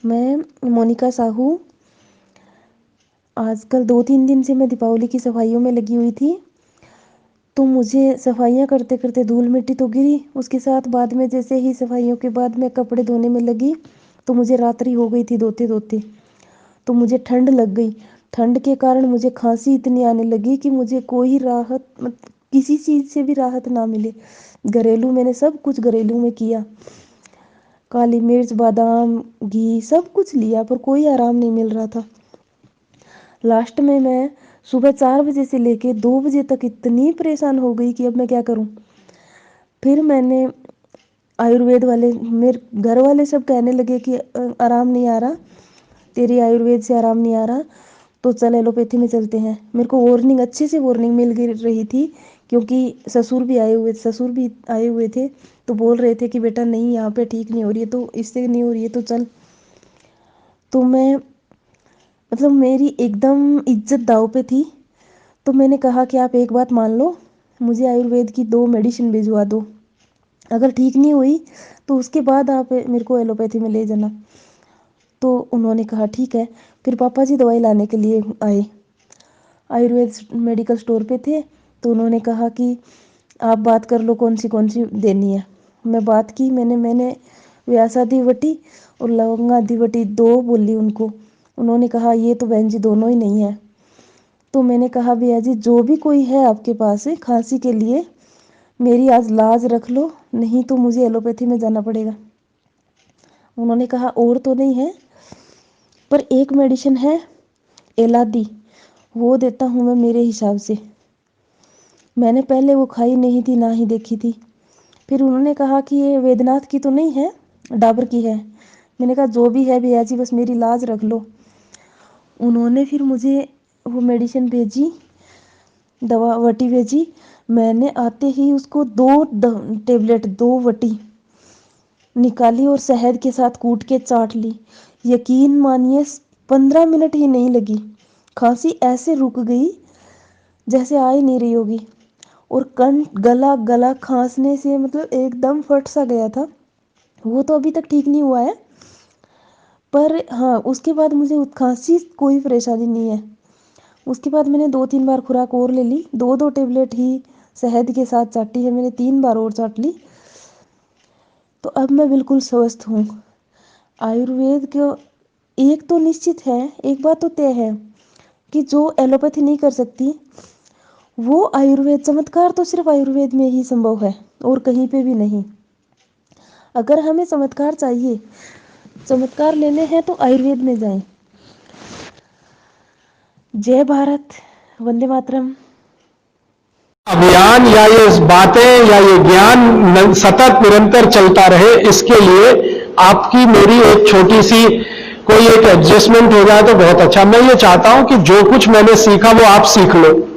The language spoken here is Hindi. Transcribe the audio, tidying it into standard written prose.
मैं मोनिका साहू। आजकल 2-3 दिन से मैं दीपावली की सफाइयों में लगी हुई थी। तो मुझे सफाइयाँ करते करते धूल मिट्टी तो गिरी, उसके साथ बाद में जैसे ही सफाइयों के बाद मैं कपड़े धोने में लगी तो मुझे रात्रि हो गई थी धोते धोते। तो मुझे ठंड लग गई। ठंड के कारण मुझे खांसी इतनी आने लगी कि मुझे कोई राहत किसी चीज़ से भी राहत ना मिले। घरेलू मैंने सब कुछ घरेलू में किया, काली मिर्च, बादाम, घी सब कुछ लिया, पर कोई आराम नहीं मिल रहा था। लास्ट में मैं सुबह 4 बजे से लेके 2 बजे तक इतनी परेशान हो गई कि अब मैं क्या करूं। फिर मैंने आयुर्वेद वाले, मेरे घर वाले सब कहने लगे कि आराम नहीं आ रहा, तेरी आयुर्वेद से आराम नहीं आ रहा, तो चल एलोपैथी में चलते हैं। मेरे को वार्निंग, अच्छे से वार्निंग मिल रही थी, क्योंकि ससुर भी आए हुए थे, तो बोल रहे थे कि बेटा नहीं, यहाँ पे ठीक नहीं हो रही है, तो इससे नहीं हो रही है तो चल। तो मैं मेरी एकदम इज्जत दाव पे थी। तो मैंने कहा कि आप एक बात मान लो, मुझे आयुर्वेद की 2 मेडिसिन भिजवा दो, अगर ठीक नहीं हुई तो उसके बाद आप मेरे को एलोपैथी में ले जाना। तो उन्होंने कहा ठीक है। फिर पापा जी दवाई लाने के लिए आए, आयुर्वेद मेडिकल स्टोर पे थे। तो उन्होंने कहा कि आप बात कर लो कौन सी देनी है। मैं बात की, मैंने व्यासादि वटी और लवंगादि वटी 2 बोली उनको। उन्होंने कहा ये तो बहन जी दोनों ही नहीं है। तो मैंने कहा भैया जी जो भी कोई है आपके पास है खांसी के लिए, मेरी आज लाज रख लो, नहीं तो मुझे एलोपैथी में जाना पड़ेगा। उन्होंने कहा और तो नहीं है, पर एक मेडिसिन है एलादी, वो देता हूँ मैं मेरे हिसाब से। मैंने पहले वो खाई नहीं थी, ना ही देखी थी। फिर उन्होंने कहा कि ये वैद्यनाथ की तो नहीं है, डाबर की है। मैंने कहा जो भी है भैया जी बस मेरी लाज रख लो। उन्होंने फिर मुझे वो मेडिसिन भेजी, दवा वटी भेजी। मैंने आते ही उसको 2 टेबलेट 2 वटी निकाली और शहद के साथ कूट के चाट ली। यकीन मानिए 15 मिनट ही नहीं लगी, खांसी ऐसे रुक गई जैसे आ ही नहीं रही होगी। और गला गला खांसने से एकदम फट सा गया था। वो तो अभी तक ठीक नहीं हुआ है, पर हाँ उसके बाद मुझे खांसी कोई परेशानी नहीं है। उसके बाद मैंने 2-3 बार खुराक और ले ली, 2-2 टेबलेट ही शहद के साथ चाटी है मैंने, 3 बार और चाट ली। तो अब मैं बिल्कुल स्वस्थ हूँ। आयुर्वेद को एक तो निश्चित है, एक बात तो तय है कि जो एलोपैथी नहीं कर सकती वो आयुर्वेद, चमत्कार तो सिर्फ आयुर्वेद में ही संभव है और कहीं पे भी नहीं। अगर हमें चमत्कार चाहिए, चमत्कार लेने हैं तो आयुर्वेद में जाएं। जय भारत, वंदे मातरम। अभियान या ये बातें या ये ज्ञान सतत निरंतर चलता रहे, इसके लिए आपकी मेरी एक छोटी सी कोई एक एडजस्टमेंट हो जाए तो बहुत अच्छा। मैं ये चाहता हूं कि जो कुछ मैंने सीखा वो आप सीख लो।